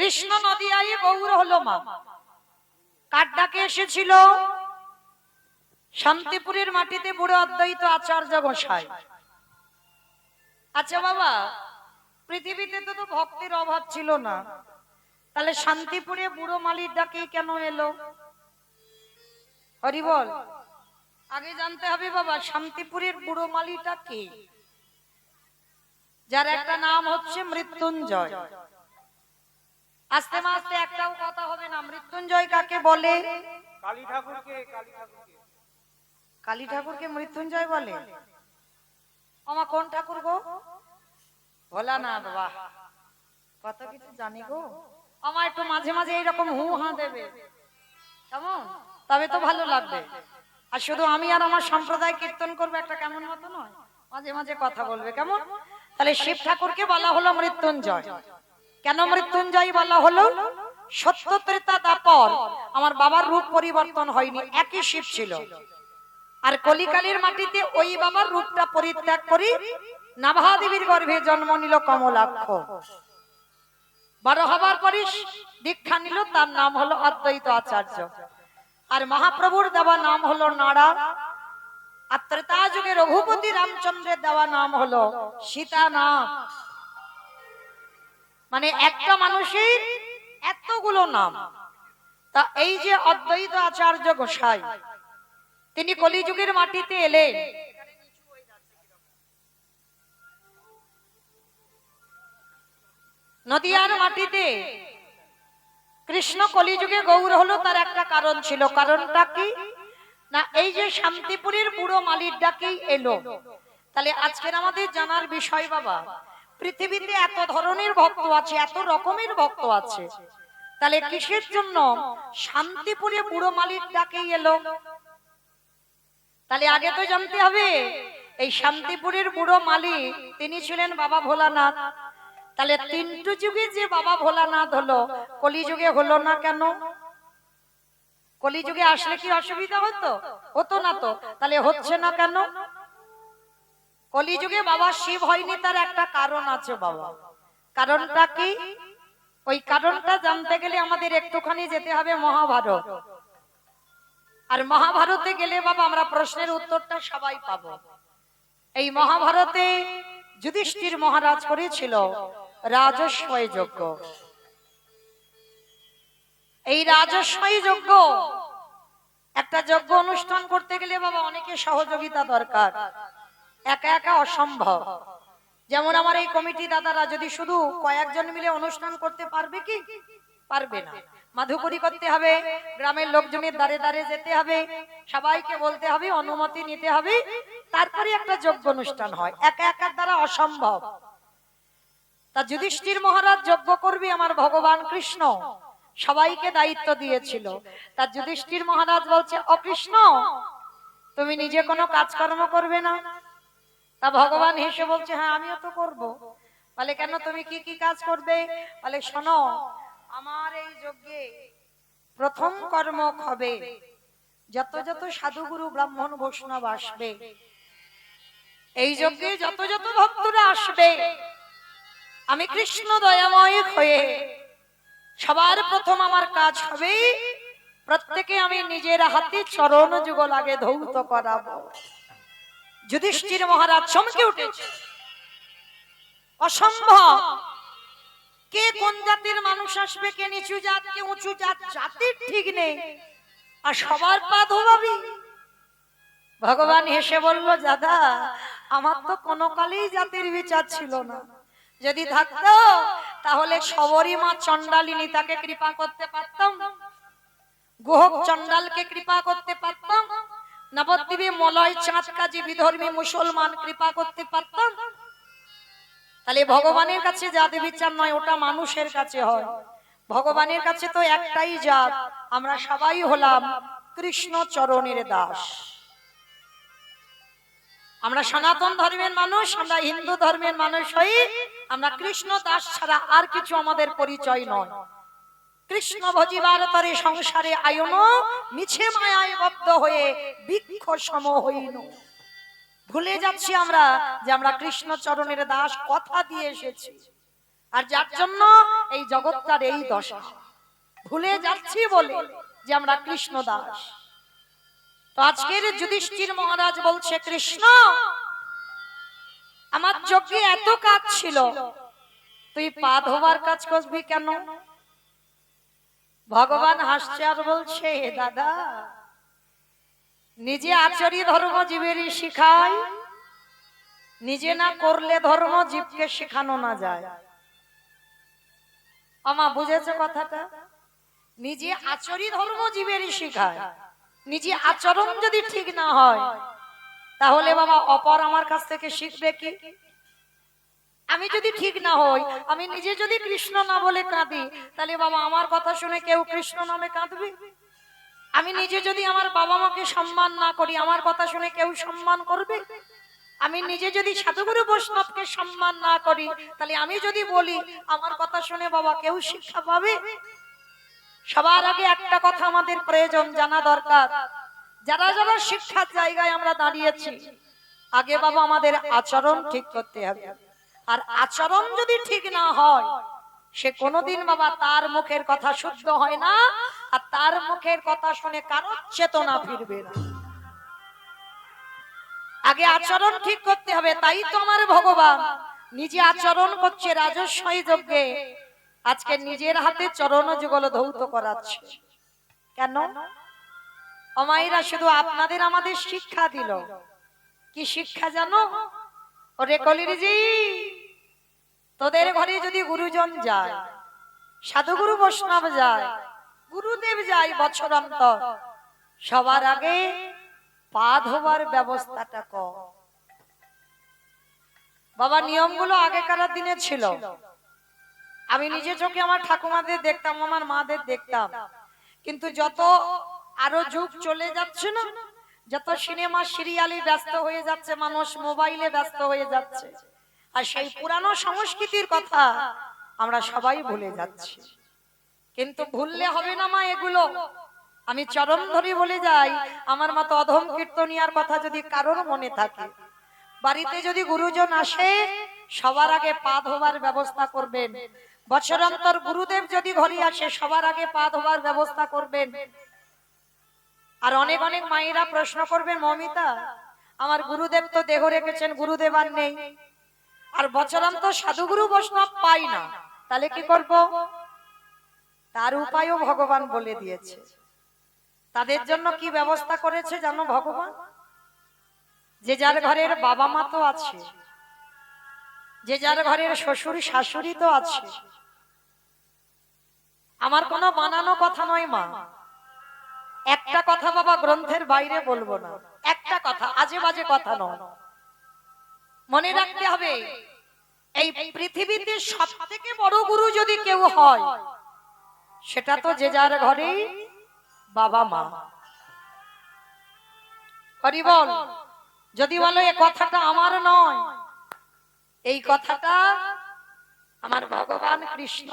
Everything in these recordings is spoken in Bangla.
কৃষ্ণ নদিয়ায় গৌর হলো মা। কার ডাকে এসেছিল? শান্তিপুরের মাটিতে বুড়ো অদ্বৈত আচার্য গোসাই। আচ্ছা বাবা, পৃথিবীতে তো ভক্তের অভাব ছিল না, তাহলে শান্তিপুরে বুড়ো মালির ডাকে কেন এলো? হরি বল। আগে জানতে হবে বাবা, শান্তিপুরের বুড়ো মালিটা কে? যার একটা নাম হচ্ছে মৃত্যুঞ্জয়। আস্তে আস্তে একটাও কথা হবে না। মৃত্যুঞ্জয় কাকে বলে? কালী ঠাকুরকে। কালী ঠাকুরকে কালী ঠাকুরকে মৃত্যুঞ্জয় বলে? আমার কোন ঠাকুর গো? ভোলানাথ। বাহ, কত কিছু জানি গো। আমার একটু মাঝে মাঝে এইরকম হু হা দেবে, কেমন? তবে তো ভালো লাগবে। আর শুধু আমি আর আমার সম্প্রদায় কীর্তন করবে একটা কেমন মতো নয়, মাঝে মাঝে কথা বলবে, কেমন? তাহলে শিব ঠাকুরকে বলা হলো মৃত্যুঞ্জয়। কেন মৃত্যুঞ্জয় বলা হলো? সত্য ত্রেতা দাপর আমার বাবার রূপ পরিবর্তন হয়নি, একই শিব ছিল। আর কলিকালীর মাটিতে ওই বাবার রূপটা পরিত্যাগ করি নাভা দেবীর গর্ভে জন্ম নিল কমলাক্ষ। বড় হবার পরই দীক্ষা নিল, তার নাম হলো অদ্বৈত আচার্য। আর মহাপ্রভুর দেওয়া নাম হলো নাড়া। আর ত্রেতা যুগে রঘুপতি রামচন্দ্রের দেওয়া নাম হলো সীতানাথ। মানে একটা মানুষের এতগুলো নাম। তা এই যে অদ্বৈত আচার্য গোসাই, তিনি কলিযুগের মাটিতে এলেন। নদিয়ার মাটিতে কৃষ্ণ কলিযুগে গৌর হলো, তার একটা কারণ ছিল। কারণটা কি না, এই যে শান্তিপুরের বুড়ো মালির ডাকেই এলো। তাহলে আজকের আমাদের জানার বিষয় বাবা, পৃথিবীতে এত ধরনের ভক্ত আছে, এত রকমের ভক্ত আছে, তাহলে কিসের জন্য শান্তিপুরে বুড়ো মালির ডাকেই এলো? তাহলে আগে তো জানতে হবে এই শান্তিপুরের বুড়ো মালিক তিনি ছিলেন বাবা ভোলানাথ। তাহলে তিনটু যুগে যে বাবা ভোলানাথ হলো, কলিযুগে হলো না কেন? কলিযুগে আসলে কি অসুবিধা হতো? হতো না তো। তাহলে হচ্ছে না কেন? কলিযুগে বাবা শিব হয়নি, তার একটা কারণ আছে বাবা। কারণটা কি? ওই কারণটা জানতে গেলে আমাদের একটুখানি যেতে হবে মহাভারত। আর মহাভারতে গেলে বাবা আমরা প্রশ্নের উত্তরটা সবাই পাবো। এই মহাভারতে যুধিষ্ঠির মহারাজ করেছিল রাজস্বয় যজ্ঞ। এই রাজস্বয় যজ্ঞ, একটা যজ্ঞ অনুষ্ঠান করতে গেলে বাবা অনেকের সহযোগিতা দরকার, একা একা অসম্ভব। যেমন আমার এই কমিটি দাদারা যদি শুধু কয়েকজন মিলে অনুষ্ঠান করতে পারবে কি? পারবে না। মাধুকরী করতে হবে, গ্রামের লোকজনের দ্বারে দ্বারে যেতে হবে, সবাইকে বলতে হবে, অনুমতি নিতে হবে, তারপরে একটা যজ্ঞ অনুষ্ঠান হয়। একা একার দ্বারা অসম্ভব। তা যুধিষ্ঠির মহারাজ যজ্ঞ করবে আমার ভগবান কৃষ্ণ সবাইকে দায়িত্ব দিয়েছিল। তা যুধিষ্ঠির মহারাজ বলছে, ও কৃষ্ণ, তুমি নিজে কোনো কাজকর্ম করবে না? তা ভগবান হেসে বলছে, হ্যাঁ আমিও তো করব। বলে কেন, তুমি কি কি কাজ করবে? বলে শোনো, আমার এই যজ্ঞে প্রথম কর্ম হবে যত যত সাধুগুরু ব্রাহ্মণ বৈষ্ণব আসবে, এই যজ্ঞে যত যত ভক্তরা আসবে, আমি কৃষ্ণ দয়াময় হয়ে সবার প্রথম আমার কাজ হবে প্রত্যেকে আমি নিজের হাতে চরণ যুগল আগে ধৌত করাবো। যুধিষ্ঠির মহারাজ চমকে উঠেছে, অসম্ভব। কে কোন জাতির মানুষ আসবে, কে নিচু জাত, কে উঁচু জাত, জাতির ঠিক নেই, আর সবার পা ধোবাবি? ভগবান হেসে বলল, দাদা আমার তো কোনো কালেই জাতির বিচার ছিল না। যদি থাকতো তাহলে সবরই মা চণ্ডালিনী, তাকে কৃপা করতে পারতাম, গোহক চণ্ডালকে কৃপা করতে পারতাম, নবদ্বীপে মলয় চাঁদ কাজী বিধর্মী মুসলমান কৃপা করতে পারতাম। তাহলে ভগবানের কাছে জাতি বিচার নয়, ওটা মানুষের কাছে হয়। ভগবানের কাছে তো একটাই জাত, আমরা সবাই হলাম কৃষ্ণ চরণের দাস। আমরা সনাতন ধর্মের মানুষ, আমরা হিন্দু ধর্মের মানুষ হই, আমরা কৃষ্ণ দাস ছাড়া আর কিছু আমাদের পরিচয় নয়। কৃষ্ণ ভজিবার তরে সংসারে আয়ন, মিছে মায়ায় বদ্ধ হয়ে বৃক্ষ সম হইন। ভুলে যাচ্ছি আমরা যে আমরা কৃষ্ণ চরণের দাস, কথা দিয়ে এসেছি। আর যার জন্য এই জগৎটার এই দশা, ভুলে যাচ্ছি বলে যে আমরা কৃষ্ণ দাস। তো আজকের যুধিষ্ঠির মহারাজ বলছে, কৃষ্ণ আমার যজ্ঞে এত কাজ ছিল, তুই পা ধোবার কাজ করবি কেন? ভগবান হাসছে আর বলছে, দাদা নিজে আচরি ধর্ম জীবেরই শিখায়, নিজে না করলে ধর্ম জীবকে শেখানো না যায়। আমা বুঝেছো কথাটা? নিজে আচরি ধর্ম জীবেরই শিখায়, নিজে আচরণ যদি ঠিক না হয় তাহলে বাবা অপর আমার কাছ থেকে শিখবে কি? আমি যদি ঠিক না হই, আমি নিজে যদি কৃষ্ণ না বলে কাঁদি, তাহলে বাবা আমার কথা শুনে কেউ কৃষ্ণ নামে কাঁদবে? আমি নিজে যদি আমার বাবা মাকে সম্মান না করি, আমার কথা শুনে কেউ সম্মান করবে? আমি নিজে যদি সাধুগুরু বৈষ্ণবকে সম্মান না করি, তাহলে আমি যদি বলি আমার কথা শুনে বাবা কেউ শিক্ষা পাবে? সবার আগে একটা কথা আমাদের প্রয়োজন জানা দরকার, যারা যারা শিক্ষার জায়গায় আমরা দাঁড়িয়েছি, আগে বাবা আমাদের আচরণ ঠিক করতে হবে। আর আচরণ যদি ঠিক না হয়, সে কোনোদিন বাবা তার মুখের কথা শুদ্ধ হয় না, আর তার মুখের কথা শুনে কারো চেতনা ফিরবে না। আগে আচরণ ঠিক করতে হবে। তাই তো আমার ভগবান নিজে আচরণ করছে রাজস্বই যজ্ঞে, আজকে নিজের হাতে চরণ যুগল ধৌত করাচ্ছে। কেন? অমাইরা শুধু আপনাদের আমাদের শিক্ষা দিল। কি শিক্ষা জানো? ওরে কলিরিজি, তোদের ঘরে যদি গুরুজন যায়, সাধুগুরু বৈষ্ণব যায়, গুরুদেব যায় বছর অন্তর, সবার আগে পা ধোবার ব্যবস্থাটা কর। বাবা নিয়মগুলো আগেকার দিনে ছিল। আমি নিজে চোখে আমার ঠাকুমাদের দেখতাম, আমার মাদের দেখতাম, কিন্তু যত আরো যুগ চলে যাচ্ছে না, যত সিনেমা সিরিয়ালে ব্যস্ত হয়ে যাচ্ছে মানুষ, মোবাইলে ব্যস্ত হয়ে যাচ্ছে, আর সেই পুরানো সংস্কৃতির কথা আমরা সবাই ভুলে যাচ্ছি। কিন্তু ভুললে হবে না মা এগুলো। আমি চরণ ধরে বলে যাই, আমার মতো অধম কীর্তনিয়ার কথা যদি কারোর মনে থাকে, বাড়িতে যদি গুরুজন আসে, সবার আগে পা ধোবার ব্যবস্থা করবেন। বছরান্তর গুরুদেব যদি ঘরে আসে, সবার আগে পা ধোবার ব্যবস্থা করবেন। আর অনেক অনেক মায়েরা প্রশ্ন করবেন, মমিতা আমার গুরুদেব তো দেহ রেখেছেন, গুরুদেব আর নেই, আর বছরান্তর সাধুগুরু বৈষ্ণব পাই না, তাহলে কি করব? তার উপায়ও ভগবান বলে দিয়েছে। তাদের জন্য কি ব্যবস্থা করেছে জানো ভগবান? যে যার ঘরের বাবা মা তো আছে, যে যার ঘরের শ্বশুর শাশুড়ি তো আছে। আমার কোনো বানানো কথা নয় মা, একটা কথা বাবা গ্রন্থের বাইরে বলবো না, একটা কথা, আজে বাজে কথা নয়। মনে রাখতে হবে, এই পৃথিবীতে সব থেকে বড় গুরু যদি কেউ হয়, সেটা তো যে যার ঘরে বাবা মা। হরি বল। যদি বলো এ কথাটা আমার নয়, এই কথাটা আমার ভগবান কৃষ্ণ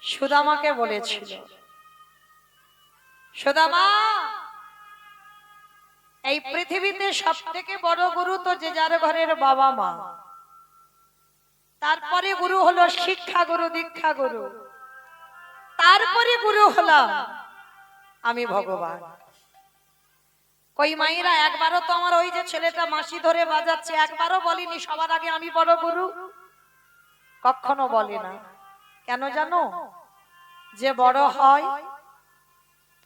সুদামাকে বলেছিল। সুদামা, এই পৃথিবীতে সব থেকে বড় গুরু তো যে যার ঘরের বাবা মা, তারপরে গুরু হলো শিক্ষা গুরু, দীক্ষা গুরু, তারপরে গুরু হলাম আমি ভগবান। কই মাইরা একবারও তো আমার ওই যে ছেলেটা মাসি ধরে বাজাচ্ছে, একবারও বলিনি সবার আগে আমি বড় গুরু? কখনো বলে না। কেন জানো? যে বড় হয়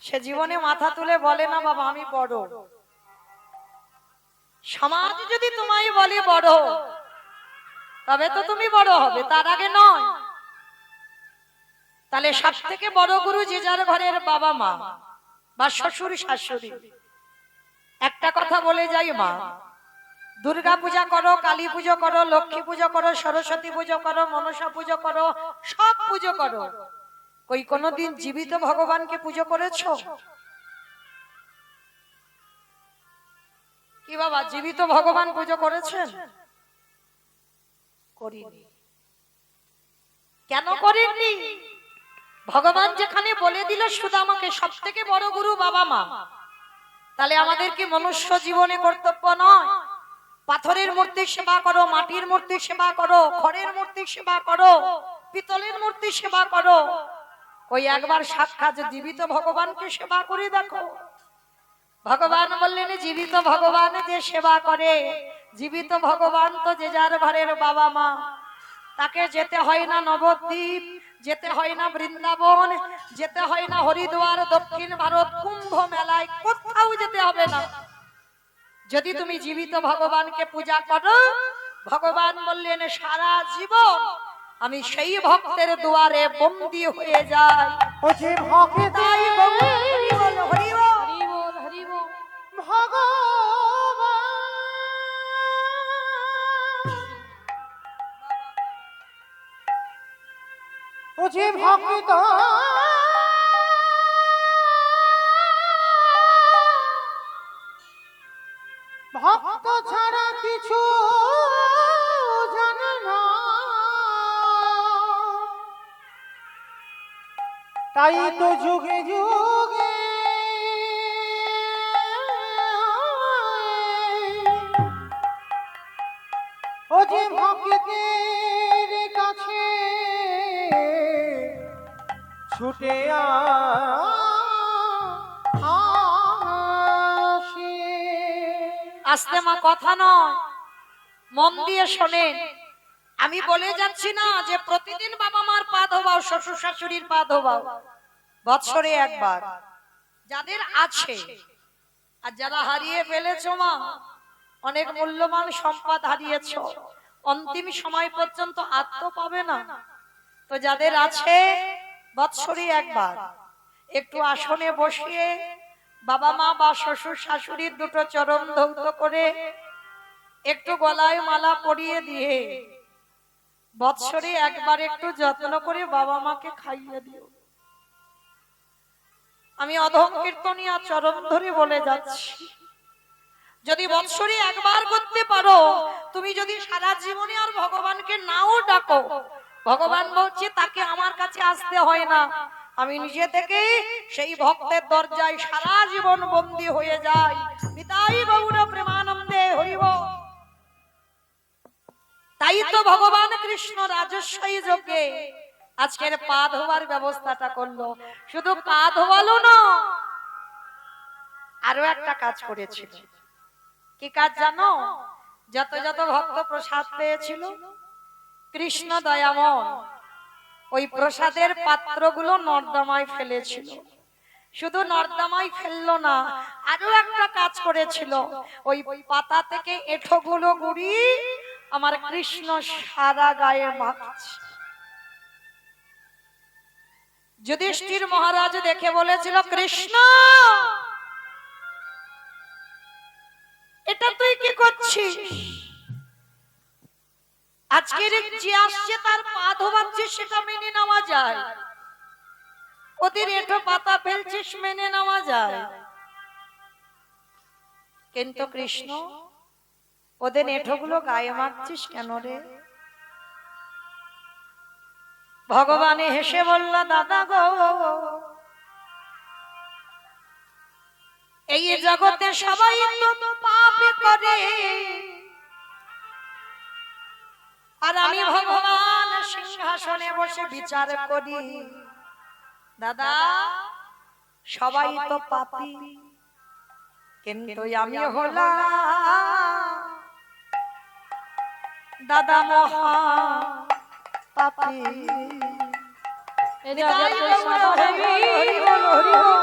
সে জীবনে মাথা তুলে বলে না বাবা আমি বড়। সমাজ যদি তোমায় বলে বড়, তবে তো তুমি বড় হবে, তার আগে নয়। তাহলে সব থেকে বড় গুরু যে যার ঘরের বাবা মা বা শ্বশুর শাশুড়ি। একটা কথা বলে যাই মা, দুর্গা পূজা করো, কালী পুজো করো, লক্ষ্মী পুজো করো, সরস্বতী পুজো করো, মনসা পুজো করো, সব পুজো করো, কই কোনদিন জীবিত ভগবানকে পুজো করেছো? কি বাবা জীবিত ভগবান পুজো করেছেন? করিনি। কেন করেননি? ভগবান যেখানে বলে দিল সুদামাকে সব থেকে বড় গুরু বাবা মা, তাহলে আমাদের কি মনুষ্য জীবনে কর্তব্য নয়? পাথরের মূর্তি সেবা করো, মাটির মূর্তি সেবা করো, খড়ের মূর্তি সেবা করো, পিতলের মূর্তি সেবা করো, ওই একবার সাক্ষাৎ জীবিত ভগবানকে সেবা করে দেখো। ভগবান বললেন, জীবিত ভগবান যে সেবা করে, জীবিত ভগবান তো যে যার ঘরের বাবা মা, তাকে যেতে হয় না নবদ্বীপ, যেতে হয় না বৃন্দাবন, যেতে হয় না হরিদ্বার, দক্ষিণ ভারত, কুম্ভ মেলায়, কোথাও যেতে হবে না। যদি তুমি জীবিত ভগবানকে পূজা করো, ভগবান বললেন সারা জীবন আমি সেই ভক্তের দুয়ারে বন্দী হয়ে যাই। ও যে ভক্ত তাই বল, হরি বল, হরি বল। হরি বল, হরি বল। ভগবান, ও যে ভক্ত ভক্ত ছাড়া কিছু জানে না, তাই তো যুগে যুগে ও যে ভক্তের কাছে ছুটে আসে। আস্তে মা, কথা নয়, মন দিয়ে শোনেন। আমি বলে যাচ্ছি না যে প্রতিদিন বাবা মার পা ধোবাও, শ্বশুর শাশুড়ির পা ধোবাও, বৎসরে একবার। যাদের আছে আর যারা হারিয়ে ফেলেছো মা, অনেক মূল্যবান সম্পদ হারিয়েছো, অন্তিম সময় পর্যন্ত আর তো পাবে না। তো যাদের আছে বৎসরে একবার একটু আসনে বসিয়ে বাবা মা বা শ্বশুর শাশুড়ির দুটো চরণ ধৌত করে একটু গলায় মালা পরিয়ে দিয়ে বৎসরে একবার একটু যত্ন করে বাবা মাকে খাইয়ে দিও। আমি অধম কীর্তনিয়া চরণ ধরে বলে যাচ্ছি, যদি বৎসরে একবার করতে পারো, তুমি যদি সারা জীবনে আর ভগবানকে নাও ডাকো, ভগবান বলছে তাকে আমার কাছে আসতে হয় না, আমি নিজে থেকে সেই ভক্তের দরজায় সারা জীবন বন্দী হয়ে যাই। নিতাই গৌর প্রেমানন্দে হরি বল। তাই তো ভগবান কৃষ্ণ রাজস্বী যজ্ঞে আজকের পা ধোয়ার ব্যবস্থাটা করলো। শুধু পা ধোয়ালো না, আরো একটা কাজ করেছিল। কি কাজ জানো? যত যত ভক্ত প্রসাদ পেয়েছিল, কৃষ্ণ দয়াময় ওই প্রসাদের পাত্রগুলো নর্দমায় ফেলেছিল। শুধু নর্দমায় ফেললো না, আরো একটা কাজ করেছিল। ওই পাতা থেকে এঁঠোগুলো গুড়ি আমার কৃষ্ণ সারা গায়ে মাখছে। যুধিষ্ঠির মহারাজ দেখে বলেছিল, কৃষ্ণ এটা তুই কি করছিস? আজকের যে আসছে তার পা ধোবাচ্ছিস, সেটা মেনে নেওয়া যায়, ওদের এঁঠো পাতা ফেলছিস মেনে নেওয়া যায়, কিন্তু কৃষ্ণ ওদের এঁঠোগুলো গায়ে মাখছিস কেন রে? ভগবানে হেসে বলল, দাদা গো, এই জগতে সবাই তো পাপ করে, আর আমি ভগবান সিংহাসনে বসে বিচার করি। দাদা, সবাই তো পাপী, কিন্তু আমি হলাম দাদা মহা পাপী। এ জগতে সবাই হরি বল, হরি বল।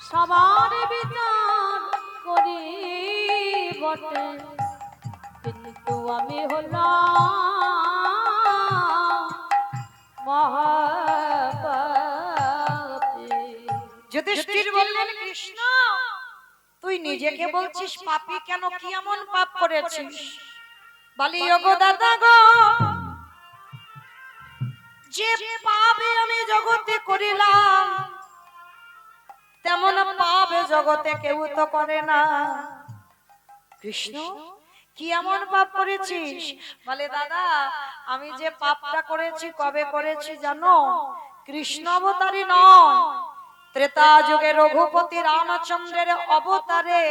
সবার বিচার করি বটে, কিন্তু আমি হলাম মহাপাপী। যুধিষ্ঠির বললেন, কৃষ্ণ তুই নিজেকে বলছিস পাপী কেন? কি এমন পাপ করেছিস? বলি, ওগো দাদা গো, যে পাপে আমি জগতে করিলাম, তেমন পাপ জগতে কেউ তো করে না। কৃষ্ণ কি এমন পাপ করেছিস? বলে, দাদা আমি যে পাপটা করেছি কবে করেছি জানো? কৃষ্ণ অবতারী নয়, ত্রেতা যুগে রঘুপতি রামচন্দ্রের অবতারে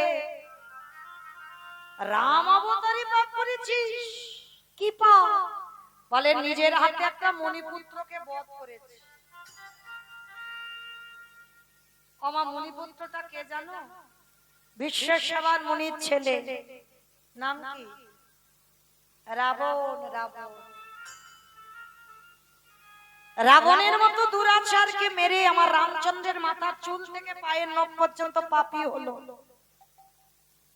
রাম অবতারে পাপ করেছিস কি পাপ? বলে নিজের হাতে একটা মণিপুত্রকে বধ করেছে। আমার মণিপুত্রটা কে জানো? বিশ্বেশ্বর মুনির ছেলে, নাম কি? রাবণ। রাবণের মতো দুরাচারকে মেরে আমার রামচন্দ্রের মাথার চুল থেকে পায়ের নখ পর্যন্ত পাপী হলো।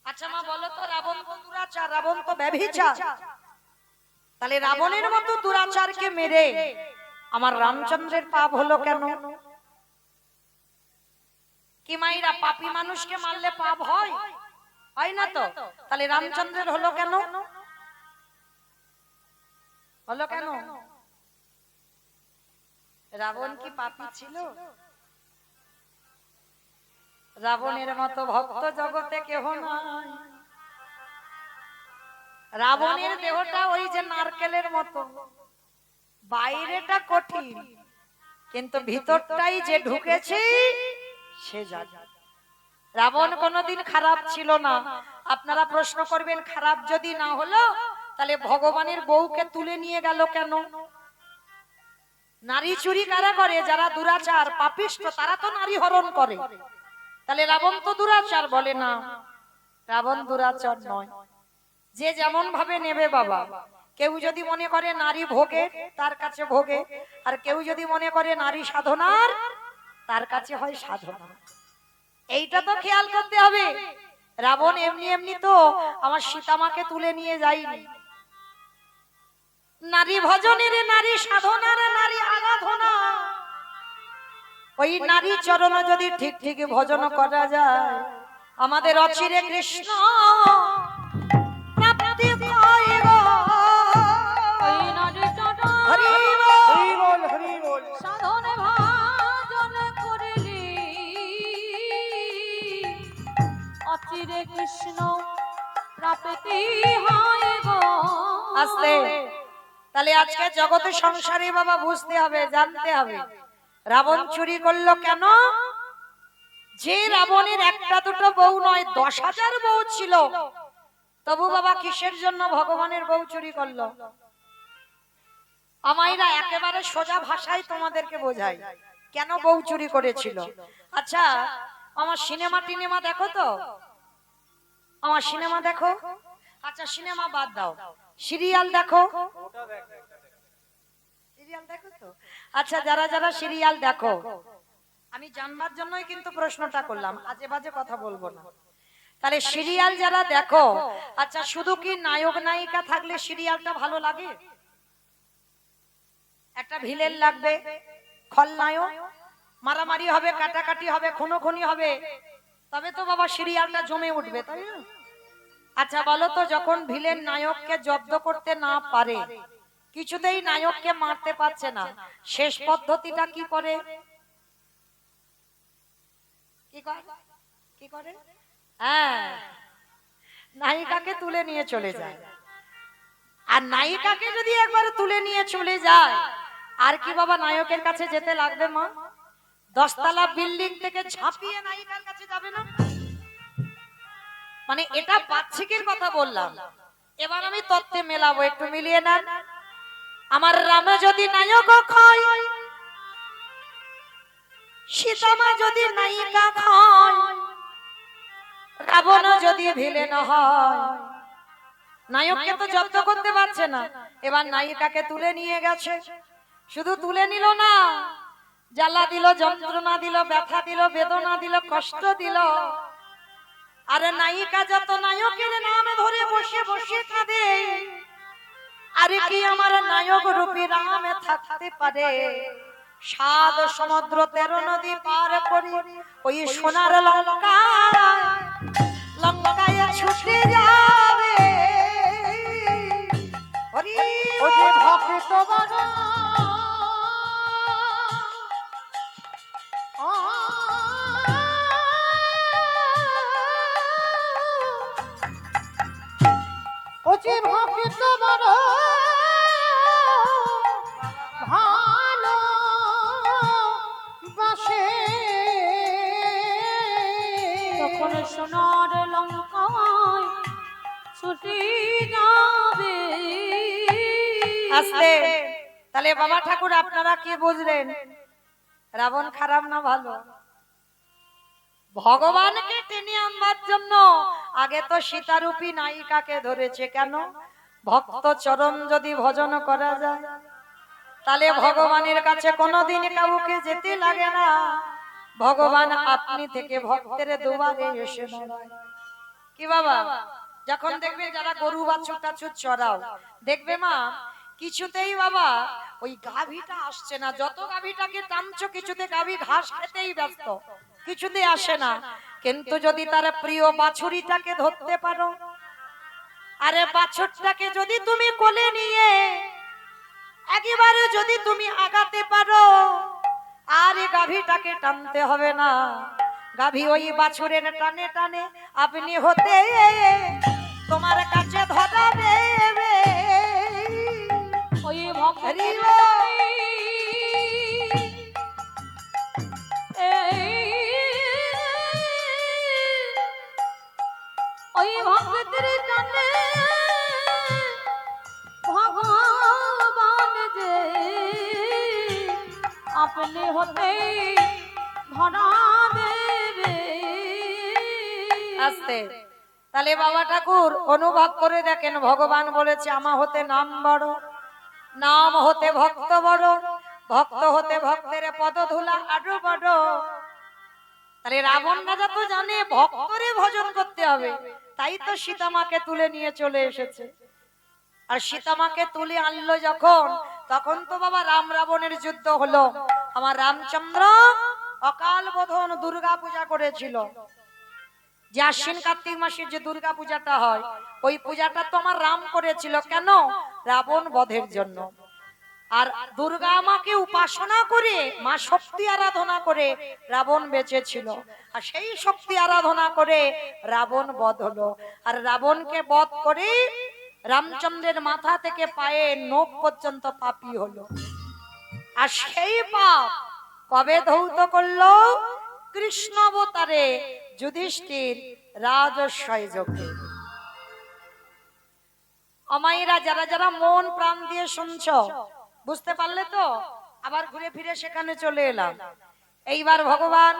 আচ্ছা মা বলো তো, রাবণ তো দুরাচার, রাবণ তো ব্যভিচার, তাহলে রাবণের মতো দুরাচারকে মেরে আমার রামচন্দ্রের পাপ হলো কেন? কি মাইরা, পাপী মানুষকে মারলে পাপ হয়? হয় না তো, তাহলে রামচন্দ্রের হলো কেন? হলো কেন? রাবণ কি পাপী ছিল? রাবণের মতো ভক্ত জগতে কেহ নাই। রাবণের দেহটা ওই যে নারকেলের মতো, বাইরেটা কঠিন কিন্তু ভিতরটাই যে ঢুকেছে সে জানে। রাবণ কোনদিন খারাপ ছিল না। আপনারা প্রশ্ন করবেন, খারাপ যদি না হলো তাহলে ভগবানের বউকে তুলে নিয়ে গেল কেন? নারী চুরি কারা করে? যারা দুরাচার পাপিষ্ঠ তারা তো নারী হরণ করে। তাহলে রাবণ তো দুরাচার? বলে না, রাবণ দুরাচার নয়। যে যেমন ভাবে নেবে বাবা। কেউ যদি মনে করে নারী ভোগে, তার কাছে ভোগে, আর কেউ যদি মনে করে নারী সাধনার, তার কাছে হয় সাধনা। এইটা তো খেয়াল করতে হবে। রাবণ এমনি এমনি তো আমার সীতামাকে তুলে নিয়ে যায়নি। নারী ভজনের, নারী সাধনার, নারী আরাধনা, ওই নারী চরণ যদি ঠিক ঠিক ভজন করা যায়, আমাদের অচিরে কৃষ্ণ প্রাপ্তি হয় গো। ওই নারী চরণ হরি হরি বল, হরি বল। সাধনে ভাজন করিলি, অচিরে কৃষ্ণ প্রাপ্তি হয় গো। আস্তে। তাহলে আজকে জগতে সংসারে বাবা বুঝতে হবে, জানতে হবে রাবণ চুরি করলো কেন? যে রাবণের একটা দুটো বউ নয়, 10,000 বউ ছিল, তবু বাবা কিসের জন্য ভগবানের বউ চুরি করলো? আমাইরা একেবারে সোজা ভাষায় তোমাদেরকে বোঝাই কেন বউ চুরি করেছিল। আচ্ছা, আমার সিনেমা দেখো তো? আমার সিনেমা দেখো? আচ্ছা সিনেমা বাদ দাও, সিরিয়াল দেখো? সিরিয়াল দেখো তো? আচ্ছা যারা যারা সিরিয়াল দেখো, আমি জানবার জন্যই কিন্তু প্রশ্নটা করলাম, আজে বাজে কথা বলবো না। তাহলে সিরিয়াল যারা দেখো, আচ্ছা শুধু কি নায়ক নায়িকা থাকলে সিরিয়ালটা ভালো লাগে? একটা ভিলেন লাগবে, খলনায়ক, মারামারি হবে, কাটাকাটি হবে, খুনোখুনি হবে, তবে তো বাবা সিরিয়ালটা জমে উঠবে, তাই না? আচ্ছা বলো তো, যখন ভিলেন নায়ককে জব্দ করতে না পারে, কিছুতেই নায়ককে মারতে পারছে না, শেষ পদ্ধতিটা কি করে? কি করে? হ্যাঁ, নায়িকাকে তুলে নিয়ে চলে যায়। আর নায়িকাকে যদি একবার তুলে নিয়ে চলে যায়, আর কি বাবা নায়কের কাছে যেতে লাগবে? মা 10 তলা বিল্ডিং থেকে ঝাঁপিয়ে নায়িকার কাছে যাবে না? মানে এটা বাচ্চিকের কথা বললাম। এবার আমি তত্ত্বে মেলাবো, একটু মিলিয়ে নেন। আমার রামে যদি নায়ক হয়, সীতামা যদি নায়িকা হয়, রাবণ যদি ভিলেন হয়, নায়ককে তো জব্দ করতে পারছে না, এবার নায়িকাকে তুলে নিয়ে গেছে। শুধু তুলে নিল না, জ্বালা দিল, যন্ত্রণা দিল, ব্যথা দিল, বেদনা দিল, কষ্ট দিল। আরে নায়িকা যত নায়কের নাম ধরে বসে বসে কাঁদে, আরে কি আমার নায়ক রূপী রামে থাকতে পারে? 7 সমুদ্র 13 নদী পার করি ওই সোনার লঙ্কায় ছুটে যাবে। হরি ও যে ভক্ত বড় ও যে ভক্ত বড় ভালো বাসে সোনার লঙ্কায় ছুটি যাবে। আস্তে। তাহলে বাবা ঠাকুর আপনারা কি বুঝলেন? রাবণ খারাপ না ভালো? ভগবানকে টেনে আনবার জন্য আগে তো সীতারূপী নায়িকাকে ধরেছে। কেন? ভক্ত চরণ যদি ভজন করা যায় তাহলে ভগবানের কাছে কোনোদিন কাউকে যেতে লাগে না। ভগবান আপনি থেকে ভক্তের দুয়ারে এসে দাঁড়ায়। কি বাবা, যখন দেখবে যারা গরু বাছুর টাছুর চড়াও, দেখবে মা কিছুতেই বাবা ওই গাভীটা আসছে না। যত গাভীটাকে টানছো কিছুতে গাভী ঘাস খেতেই ব্যস্ত, কিছুতে আসে না। কিন্তু যদি তার প্রিয় বাছুরিটাকে ধরতে পারো, আরে বাছুরটাকে যদি তুমি কোলে নিয়ে একেবারে যদি তুমি আগাতে পারো, আর এই গাভীটাকে টানতে হবে না। গাভী ওই বাছুরের টানে টানে আপনি হতে তোমার কাছে ধরাবে। ওই ভক্তের ওই ভক্তের টানে ভগবান যে আপনি হতে ধরা দেবে। আস্তে। তাহলে বাবা ঠাকুর অনুভব করে দেখেন, ভগবান বলেছে আমা হতে নাম বড়, নাম হতে ভক্ত বড়, ভক্ত হতে ভক্তের পদধূলা আরো বড়। তাহলে রাবণ রাজা তো জানে ভক্তরে ভজন করতে হবে, তাই তো সীতামাকে তুলে নিয়ে চলে এসেছে। আর সীতামাকে তুলে আনলো যখন, তখন তো বাবা রাম রাবণের যুদ্ধ হলো। আমার রামচন্দ্র অকাল বোধন দুর্গা পূজা করেছিল। যে আশ্বিন কার্তিক মাসের যে দুর্গা পূজাটা হয়, ওই পূজাটা তো আমার রাম করেছিল। কেন? রাবণ বধের জন্য। আর দুর্গা মাকে উপাসনা করে, মা শক্তি আরাধনা করে রাবণ বেঁচে ছিল। আর সেই শক্তি আরাধনা করে রাবণ বধ হলো। আর রাবণকে বধ করে রামচন্দ্রের মাথা থেকে পায়ে নখ পর্যন্ত পাপী হলো। আর সেই পাপ কবে ধৌত করলো? কৃষ্ণ অবতারে যুধিষ্ঠির রাজস্বয় যোগে। অমাইরা যারা যারা মন প্রাণ দিয়ে শুনছো, বুঝতে পারলে তো? আবার ঘুরে ফিরে সেখানে চলে এলাম। এইবার ভগবান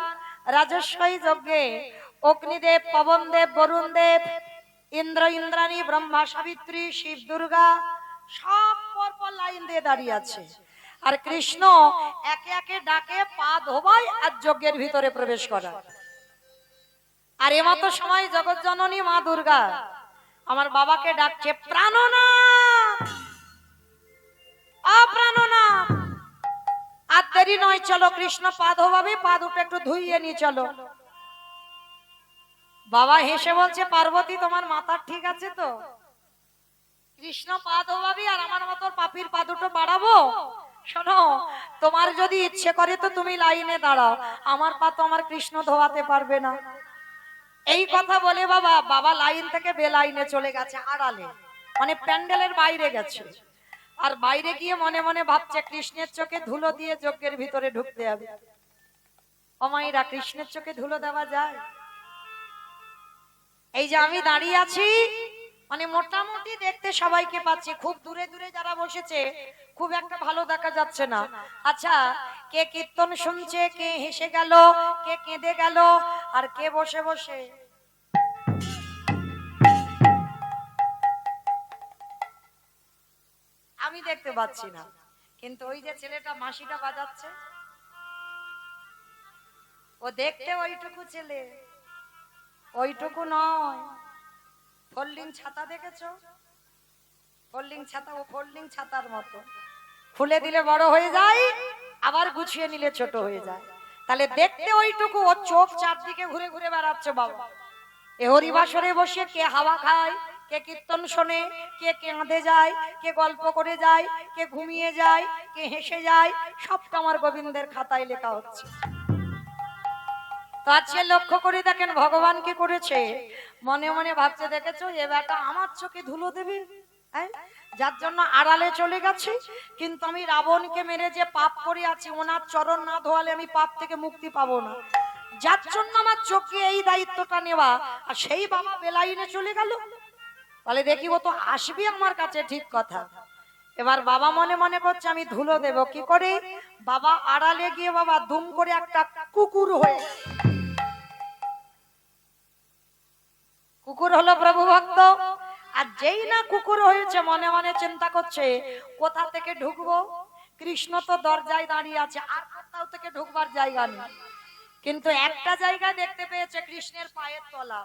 রাজস্বয় যজ্ঞে অগ্নিদেব, পবনদেব, বরুণদেব, ইন্দ্র, ইন্দ্রাণী, ব্রহ্মা, সাবিত্রী, শিব, দুর্গা সব পরপর লাইন দিয়ে দাঁড়িয়ে আছে। আর কৃষ্ণ একে একে ডাকে পা ধোবায় আর যজ্ঞের ভিতরে প্রবেশ করা। আর এমতো সময় জগৎ জননী মা দুর্গা আমার বাবাকে ডাকছে, প্রাণনাথ, অপ্রাণনাথ। আর দেরি নয়, চলো কৃষ্ণ পা ধোবাবে, পা দুটো একটু ধুইয়ে নিয়ে চলো। বাবা হেসে বলছে, পার্বতী তোমার মাথা ঠিক আছে তো? কৃষ্ণ পা ধোবাবি আর আমার মতো পাপির পা দুটো বাড়াবো? শোনো, তোমার যদি ইচ্ছে করে তো তুমি লাইনে দাঁড়াও, আমার পা তো আমার কৃষ্ণ ধোয়াতে পারবে না। এই কথা বলে বাবা বাবা লাইন থেকে বেলাইনে চলে গেছে, আড়ালে, মানে প্যান্ডেলের বাইরে গেছে। আর বাইরে গিয়ে মনে মনে ভাবছে কৃষ্ণের চোখে ধুলো দিয়ে যজ্ঞের ভিতরে ঢুকতে হবে। অমাইরা, কৃষ্ণের চোখে ধুলো দেওয়া যায়? এই যে আমি দাঁড়িয়ে আছি, মানে মোটামুটি দেখতে সবাইকে পাচ্ছি, খুব দূরে দূরে যারা বসেছে খুব একটা ভালো দেখা যাচ্ছে না। আচ্ছা, কে কীর্তন শুনছে, কে হেসে গেল, কে কেঁদে গেল, আর কে বসে বসে আমি দেখতে পাচ্ছি না। কিন্তু ওই যে ছেলেটা মাসিটা বাজাচ্ছে, ও দেখতে ওইটুকু ছেলে, ওইটুকু নয়। ফোল্ডিং ছাতা দেখেছো? ফোল্ডিং ছাতা, ও ফোল্ডিং ছাতার মতো, খুলে দিলে বড় হয়ে যায়, আবার গুছিয়ে নিলে ছোট হয়ে যায়। তাহলে দেখতে ওইটুকু, ও চোখ চারদিকে ঘুরে ঘুরে বেড়াচ্ছে বাবা। এ হরিবাসরে বসে কে হাওয়া খায়, কে কীর্তন শোনে, কে কাঁদে যায়, কে গল্প করে যায়, কে ঘুমিয়ে যায়, কে হেসে যায়, সবটা আমার গোবিন্দের খাতায় লেখা হচ্ছে। তো আজকে লক্ষ্য করে দেখেন ভগবান কি করেছে। মনে মনে ভাবছে, দেখেছো এ বেটা আমার চোখে ধুলো দেবে, যার জন্য আড়ালে চলে গেছে। কিন্তু আমি রাবণকে মেরে যে পাপ করে আছি, ওনার চরণ না ধোয়ালে আমি পাপ থেকে মুক্তি পাবো না। যার জন্য আমার চোখে এই দায়িত্বটা নেওয়া, আর সেই বাবা বেলাইনে চলে গেল। বলে দেখি ও তো আসবি আমার কাছে, ঠিক কথা। এবার বাবা মনে মনে করছে আমি ধুলো দেব কি করে। বাবা আড়ালে গিয়ে বাবা দুম করে একটা কুকুর হয়ে, কুকুর হলো প্রভু ভক্ত। আর যেই না কুকুর হয়েছে মনে মনে চিন্তা করছে কোথা থেকে ঢুকবো। কৃষ্ণ তো দরজায় দাঁড়িয়ে আছে, আর কোথাও থেকে ঢুকবার জায়গা নেই। কিন্তু একটা জায়গা দেখতে পেয়েছে, কৃষ্ণের পায়ের তলা।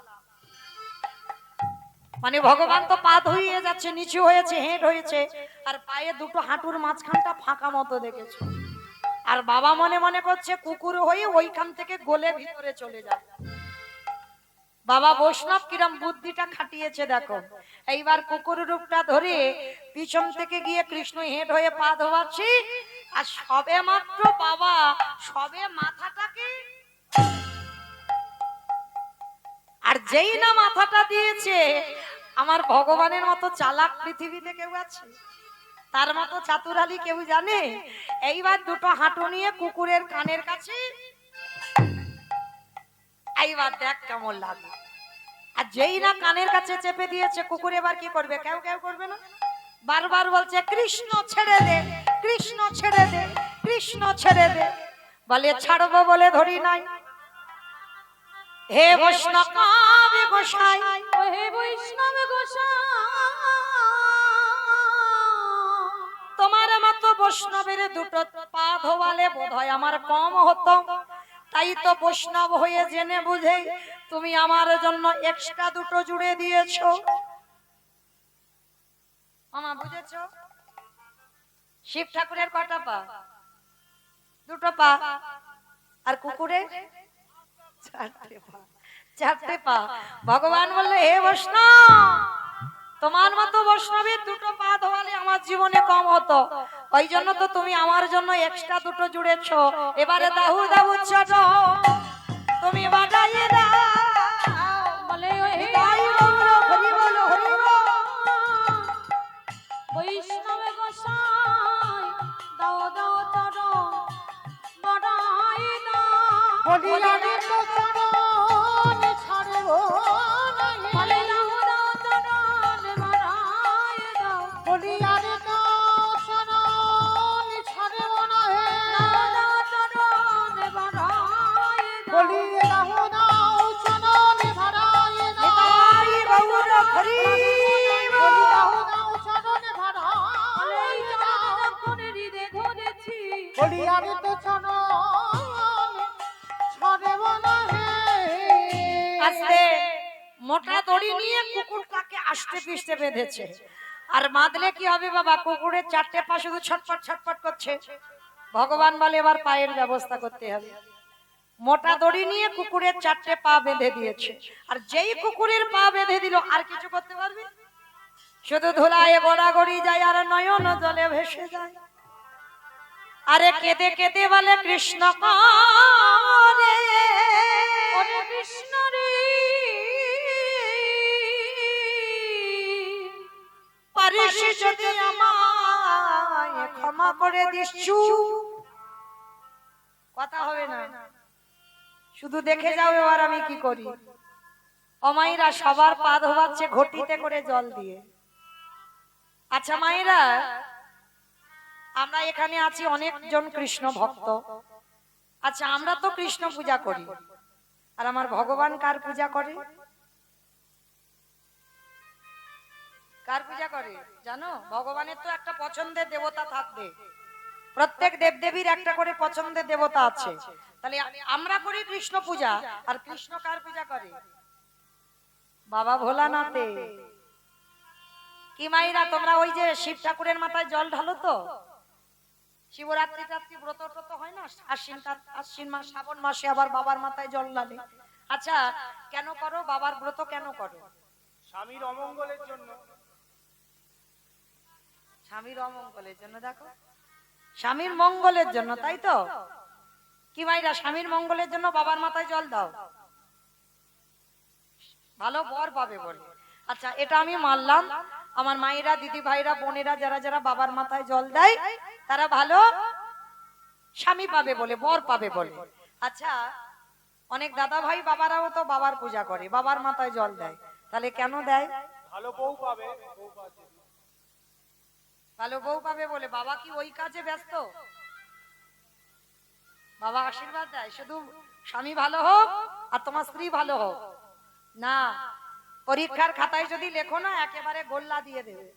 মানে ভগবান তো পা ধুইয়ে যাচ্ছে, নিচু হয়েছে, হেঁট হয়েছে, আর পায়ে দুটো হাঁটুর মাঝখানটা ফাঁকা মতো দেখেছে। আর বাবা মনে মনে করছে কুকুর হয়ে ওইখান থেকে গলে ভিতরে চলে যাবে। বাবা বৈষ্ণব কিরম বুদ্ধিটা খাটিয়েছে দেখো। এইবার কুকুর রূপটা ধরে পিছন থেকে গিয়ে কৃষ্ণ হেঁট হয়ে পা ধোয়াচ্ছে। আর সবে মাত্র বাবা সবে মাথাটাকে, আর যেই না মাথাটা দিয়েছে, আমার ভগবানের মতো চালাক পৃথিবীতে কেউ আছে? তার মতো চাতুরালি কেউ জানে? এইবার দুটো হাঁটু নিয়ে কুকুরের কানের কাছে, এইবার দেখ কেমন লাগে। আর যেই না কানের কাছে চেপে দিয়েছে, কুকুর এবার কি করবে? কেউ কেউ করবে না, বারবার বলছে কৃষ্ণ ছেড়ে দে, কৃষ্ণ ছেড়ে দে, কৃষ্ণ ছেড়ে দে। বলে ছাড়বো বলে ধরি নাই। হে বৈষ্ণব গোসাই, ও হে বৈষ্ণব গোসাই, তোমার মতো বৈষ্ণবের দুটো পা ধোয়ালে বোধহয় আমার কম হতো। তাই তো বৈষ্ণব হয়ে জেনে বুঝে তুমি আমার জন্য এক্সট্রা দুটো জুড়ে দিয়েছো। মামা বুঝেছো? শিব ঠাকুরের কটা পা? দুটো পা। আর কুকুরের চারটে পা, চারটে পা। ভগবান বললে হে বৈষ্ণব, তোমার মতো বৈষ্ণবের দুটো পা ধোয়ালে আমার জীবনে কম হতো, ওই জন্য তো তুমি আমার জন্য এক্সট্রা দুটো জুড়েছো। এবারে দাহু দাহু ছোট তুমি বাজাইয়ে দাও। বলে ও হে হরি বল, হরি বল, হরি বল। বৈষ্ণব গোসাই, দাও দাও তর বড়াই দাও। বলিয়ারে তো চরণ ছাড়বো নাহি। বলে দাও দাও তর বড়াই দাও। বলিয়ারে তো চরণ ছাড়বো নাহি। দাও দাও তর বড়াই দাও। বলিয়ে দাও দাও চরণ ভাড়ায়ে দাও। হরি গৌর হরি বল। বলি দাও দাও চরণ ভাড়ায়ে দাও। যখন হৃদে ধরেছি, বলিয়ারে তো চরণ ছাড়বো নাহি। আস্তে মোটা দড়ি নিয়ে কুকুরটাকে আস্তে পিষ্টে বেঁধেছে। আর বাঁধলে কি হবে বাবা? কুকুরের চারটে পা শুধু ছটফট ছটফট করছে। ভগবান বলে এবার পায়ের ব্যবস্থা করতে হবে। মোটা দড়ি নিয়ে কুকুরের চারটে পা বেঁধে দিয়েছে। আর যেই কুকুরের পা বেঁধে দিল, আর কিছু করতে পারবে? শুধু ধুলায় গড়াগড়ি যায় আর নয়ন জলে ভেসে যায়। আরে কেঁদে কেঁদে বলে কৃষ্ণ করে, ওরে কৃষ্ণ রে, পারিস যদি আমায় ক্ষমা করে দিচ্ছু। কথা হবে না, শুধু দেখে যাও এবার আমি কি করি। অমাইরা সবার পা ধোয়াচ্ছে ঘটিতে করে জল দিয়ে। আচ্ছা মায়েরা, আমরা এখানে আছি অনেকজন কৃষ্ণ ভক্ত। আচ্ছা আমরা তো কৃষ্ণ পূজা করি, আর আমার ভগবান কার পূজা করে? কার পূজা করে জানো? ভগবানের তো একটা পছন্দের দেবতা থাকবে। প্রত্যেক দেবদেবীর একটা করে পছন্দের দেবতা আছে। তাহলে আমরা করি কৃষ্ণ পূজা, আর কৃষ্ণ কার পূজা করে? বাবা ভোলানাথে। কি মাইরা তোমরা ওই যে শিব ঠাকুরের মাথায় জল ঢালো তো? শিবরাত্রি রাত্রি ব্রত টত হয় না? আশ্বিন মাস শ্রাবণ মাসে আবার বাবার মাথায় জল ঢালে। আচ্ছা কেন করো? বাবার ব্রত কেন করো? স্বামীর অমঙ্গলের জন্য। স্বামীর অমঙ্গলের জন্য। দেখো, স্বামীর মঙ্গলের জন্য, তাই তো? কি মাইরা স্বামীর মঙ্গলের জন্য বাবার মাথায় জল দাও, ভালো বর পাবে বলে। আচ্ছা এটা আমি মানলাম। আমার মায়েরা, দিদি ভাইরা, বোনেরা যারা যারা বাবার মাথায় জল দেয় তারা ভালো স্বামী পাবে বলে, বর পাবে বলে। আচ্ছা অনেক দাদা ভাই বাবারাও তো বাবার পূজা করে, বাবার মাথায় জল দেয়, তাহলে কেন দেয়? ভালো বউ পাবে, বউ পাবে। ভালো বউ পাবে বলে। বাবা কি ওই কাজে ব্যস্ত? বাবা আশীর্বাদ দেয় শুধু স্বামী ভালো হোক আর তোমার স্ত্রী ভালো হোক না। পরীক্ষার খাতায় যদি লেখো না, একেবারে গোল্লা দিয়ে দেবে।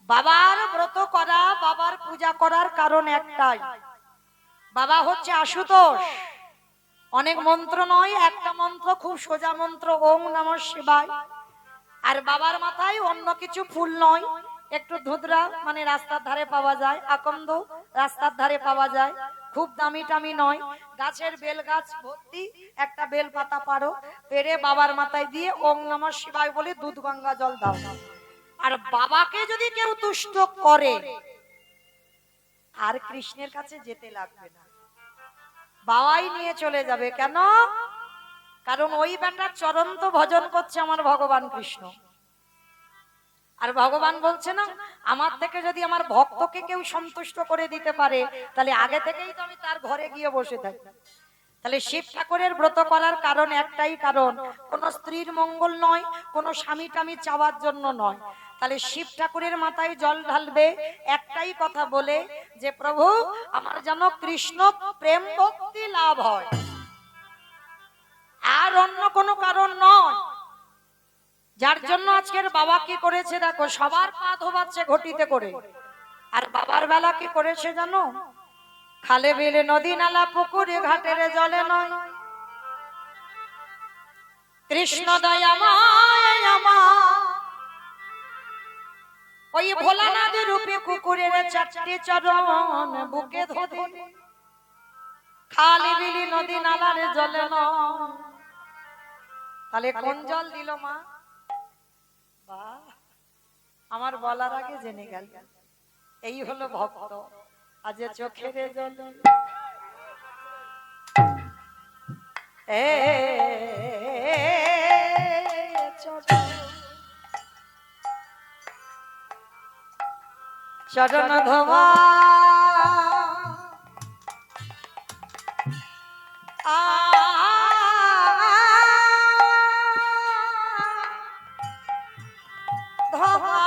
বাবার ব্রত করা, বাবার পূজা করার কারণ একটাই, বাবা হচ্ছে আশুতোষ। অনেক মন্ত্র নয়, একটা মন্ত্র, খুব সোজা মন্ত্র, ওম নমঃ শিবায়। আর বাবার মাথায় অন্য কিছু ফুল নয়, একটু ধুতরা মানে রাস্তার ধারে পাওয়া যায়, আকন্দ রাস্তার ধারে পাওয়া যায়, খুব দামি টামি নয়, গাছের বেল গাছ ভর্তি একটা বেল পাতা পারো, পেরে বাবার মাথায় দিয়ে ওম নমঃ শিবায় বলে দুধ গঙ্গা জল দাও। আর বাবাকে যদি কেউ তুষ্ট করে, আর কৃষ্ণের কাছে যেতে লাগবে না, বাবাই নিয়ে চলে যাবে। কেন? কারণ ওই বেটার চরন্ত ভজন করছে আমার ভগবান কৃষ্ণ। আর ভগবান বলছে না, আমার থেকে যদি আমার ভক্তকে কেউ সন্তুষ্ট করে দিতে পারে, তাহলে আগে থেকেই তো আমি তার ঘরে গিয়ে বসে থাকি। তাহলে শিব ঠাকুরের ব্রত করার কারণ একটাই, কারণ কোন স্ত্রীর মঙ্গল নয়, কোন স্বামী টামি চাওয়ার জন্য নয়। তাহলে শিব ঠাকুরের মাথায় জল ঢালবে একটাই কথা বলে, যে প্রভু আমার যেন কৃষ্ণ প্রেম ভক্তি লাভ হয়, আর অন্য কোনো কারণ নয়। যার জন্য আজকের বাবা কি করেছে দেখো, সবার পা ধোবাচ্ছে ঘটিতে করে, আর বাবার বেলা কি করেছে জানো? খালে বিলে নদী নালা পুকুরে ঘাটের জলে নয়, কৃষ্ণ দয়াময় আমার ওই ভোলানাথ রূপে কুকুরের চারটি চরণ বুকে ধরে, খালি বিলি নদী নালার জলে নয়। তাহলে কোন জল দিল মা? বাহ, আমার বলার আগে জেনে গেল। এই হলো ভক্ত। আজ চোখের জল চরণ ধোয়া ধোয়া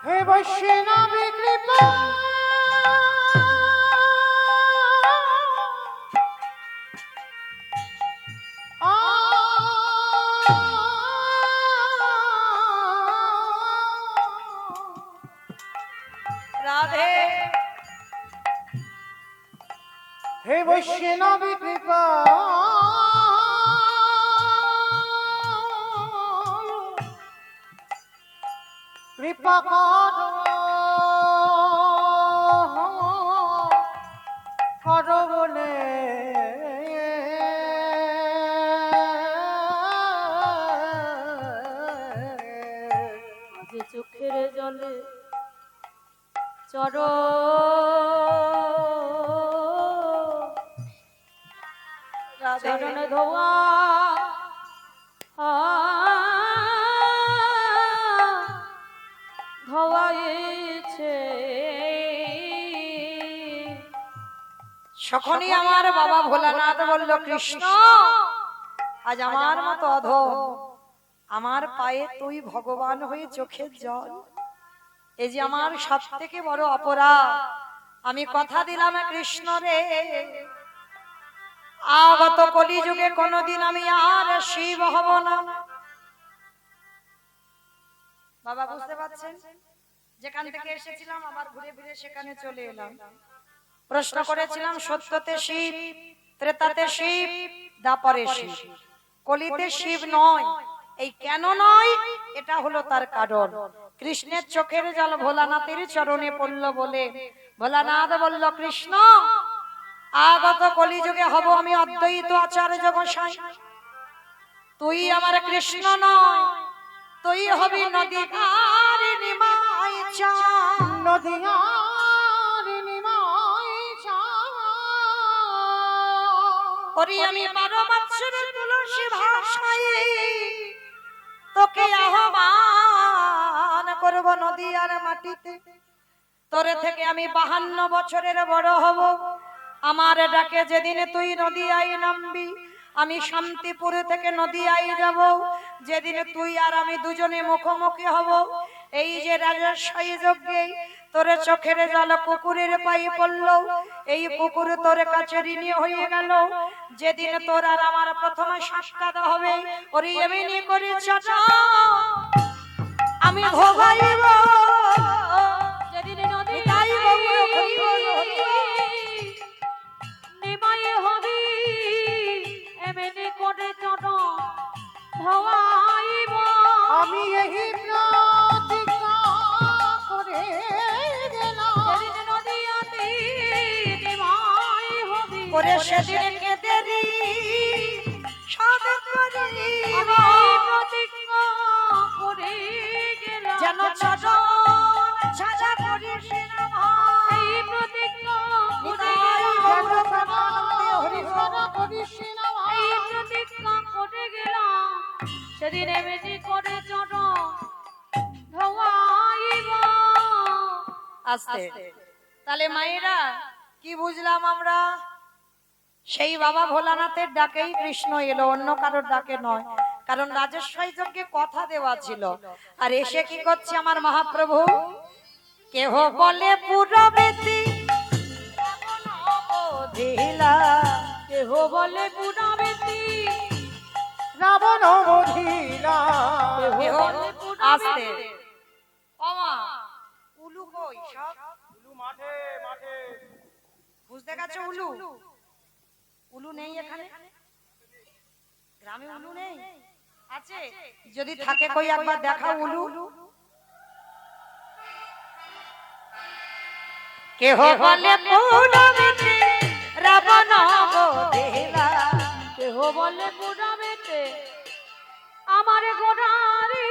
হে বৈষ্ণবী কৃপা রাধে। হে বৈষ্ণবী কৃপা কৃপা করো বলে যে চোখের জলে চর চরণ ধোয়া ধোয়াইছে। সখনই আমার বাবা ভোলানাথ বলল, কৃষ্ণ আজ আমার মতো অধম, আমার পায়ে তুই ভগবান হয়ে চোখের জল, এই যে আমার সব থেকে বড় অপরাধ। আমি কথা দিলাম কৃষ্ণ রে, আগত কলিযুগে কোনদিন আমি আর শিব হব না। বাবা বুঝতে পারছেন? যেখান থেকে এসেছিলাম আবার ঘুরে ফিরে সেখানে চলে এলাম। প্রশ্ন করেছিলাম সত্যতে শিব, ত্রেতাতে শিব, দাপরে শিব, কলিতে শিব নয়। এই কেন নয়, এটা হলো তার কারণ। কৃষ্ণের চোখের জল ভোলানাথের চরণে পড়ল বলে ভোলানাথ বলল, কৃষ্ণ আগত কলিযুগে হব আমি অদ্বৈত আচার্য গোসাই, তুই আমার কৃষ্ণ নয়, তুই হবি নদী আর নিমাই চাঁদ। নদিয়ার নিমাই ওরে আমি 12 বৎসরের তুলসী ভাষায় তোকে আহ্বান করব নদী আর মাটিতে, তোরে থেকে আমি 52 বছরের বড় হব। আমার ডাকে যেদিন তুই নদীয়ায় নামবি, আমি শান্তিপুর থেকে নদীয়ায় যাব। যেদিন তুই আর আমি দুজনে মুখোমুখি হব, এই যে রাজস্বী যজ্ঞে তোর চোখের জল পুকুরের পায়ে পড়ল, এই পুকুর তোর কাছে ঋণী হয়ে গেল। যেদিন তোর আর আমার প্রথম সাক্ষাৎ হবে, ওরে এমনি করে চাচা আমি ভোগাইব। যেদিন নদী তাই বাবু, নিমাই হবি এমনি করে চরণ ধোয়াইব। আমি এই প্রতিজ্ঞা করে গেলাম। যেদিন নদীয়াতে নিমাই হবি করে সেদিন কেঁদেরি সব করি আমি প্রতিজ্ঞা করে গেলাম। যেন চরণ ছাড়া করিস না ভাই। এই প্রতিজ্ঞা করে নিতাই গেলাম। গৌরানন্দে হরি হরি। হরিহর করিস না ভাই। এই প্রতিজ্ঞা করে গেলাম। সেদিন এমনি করে চরণ ধোয়াইব। আস্তে। তাহলে মায়েরা কি বুঝলাম আমরা? সেই বাবা ভোলানাথের ডাকেই কৃষ্ণ এলো, অন্য কারোর ডাকে নয়। কারণ রাজস্বী যজ্ঞে কথা দেওয়া ছিল। আর এসে কি করছে আমার মহাপ্রভু? কেহ বলে পুরবেতি ধিলা, কেহ বলে পুরাবেতি, রাবণ বধিলা। কেহ বলে পুরাবেতি। আস্তে। ওমা উলু কই সব? মাঠে মাঠে বুঝতে গেছো উলু? উলু নেই এখানে, গ্রামে উলু নেই? আছে? যদি থাকে কই একবার দেখাও উলু। কেহ বলে পুরবেতি রাবণ বধিলা, কেহ বলে পুরাবেতে আমার গোড়ারি।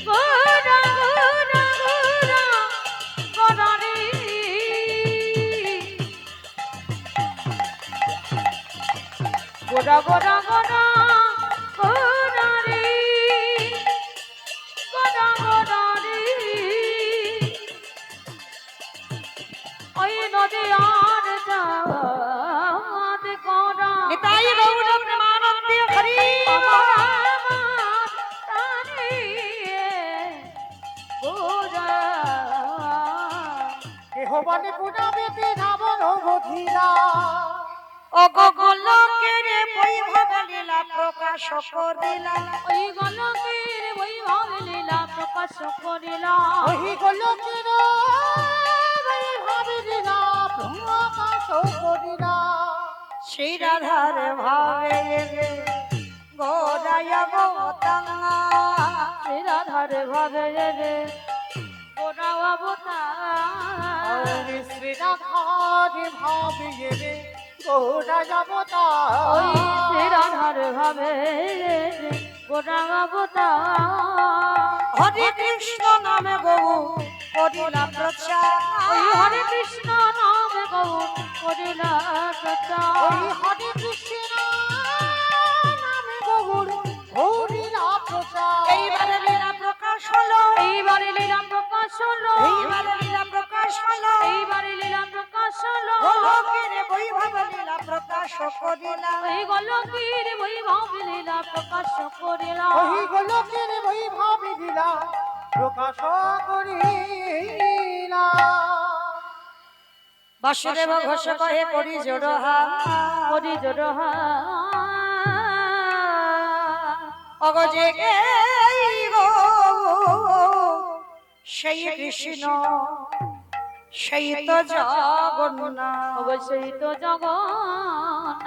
গোড়া গোড়া গোড়া গোড়ারি। গোড়া গোড়া গোড়া গোড়ারি। গোড়া গোড়ারি। ওই নদী আর যাত গোড়া। নিতাই গৌর প্রেমানন্দে হরি। আমার তারে গোড়া। কেহ বলে পুরাবেতি রাবণ বধিলা। ওগো গোলকের বৈভব লীলা প্রকাশ করিলা, ওই গলকের বৈভব লীলা প্রকাশ করিলা। ওই গোলকের ভাবিলা প্রকাশ করিলা। শ্রী রাধার ভাবে গোরায় অবতাঙ্গা, শ্রী রাধার ভাবে রে গোড়া অবতার। শ্রী রাধার ভাবিয়ে রে গোড়া যাবতা। ওই শ্রী রাধার ভাবে রে গোড়া অবতার। হরে কৃষ্ণ নামে গৌ করিলা প্রচার, ওই হরে কৃষ্ণ নাম গৌর করিলা প্রচার। ওই হরে কৃষ্ণ নামে গৌর হরিলা প্রচার। এইবারে লীলা প্রকাশ হলো, এইবারে লীলা প্রকাশ হলো। এইবারে লীলা প্রকাশ হলো, এইবারে লীলা প্রকাশ হলো। গোলকের বৈভব লীলা প্রকাশ করিলা। ওই গলকের বৈভব লীলা প্রকাশ করিলা। ওই গোলকের বৈভব লীলা প্রকাশ করিলা। বাসুদেব ঘোষ কহে করি জোড়হা, করি জোড়হা। অগজে গো সেই কৃষ্ণ সেই তো জগন্নাথ। অবশ্যই তো জগন্নাথ।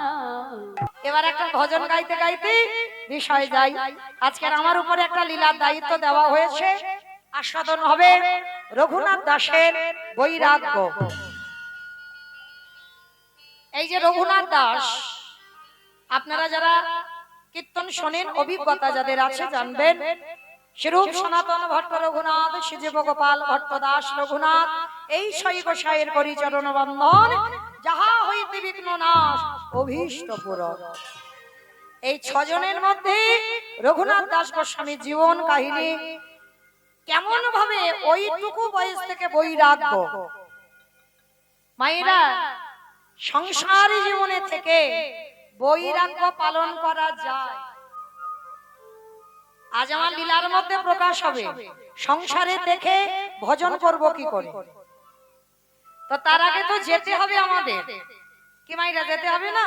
এবার একটা ভজন গাইতে গাইতে বিষয় যাই। আজকের আমার উপরে একটা লীলার দায়িত্ব দেওয়া হয়েছে। আস্বাদন হবে রঘুনাথ দাসের বৈরাগ্য। এই যে রঘুনাথ দাস, আপনারা যারা কীর্তন শোনেন, অভিজ্ঞতা যাদের আছে জানবেন, শ্রীরূপ সনাতন ভট্ট রঘুনাথ, শ্রীজীব গোপাল ভট্ট দাস রঘুনাথ, এই ছয় গোসাইয়ের করিচরণ বন্ধন, যাহা হইতে বিঘ্ন নাশ অভীষ্ট পূরণ। এই ছজনের মধ্যে রঘুনাথ দাস গোস্বামীর জীবন কাহিনী কেমন ভাবে ওইটুকু বয়স থেকে বৈরাগ্য। মায়েরা, সংসারী জীবনে থেকে বৈরাগ্য পালন করা যায়। আজ আমার লীলার মধ্যে প্রকাশ হবে সংসারে দেখে ভজন করব কি করে। তো তার আগে তো যেতে হবে আমাদের, কি মাইরা যেতে হবে না?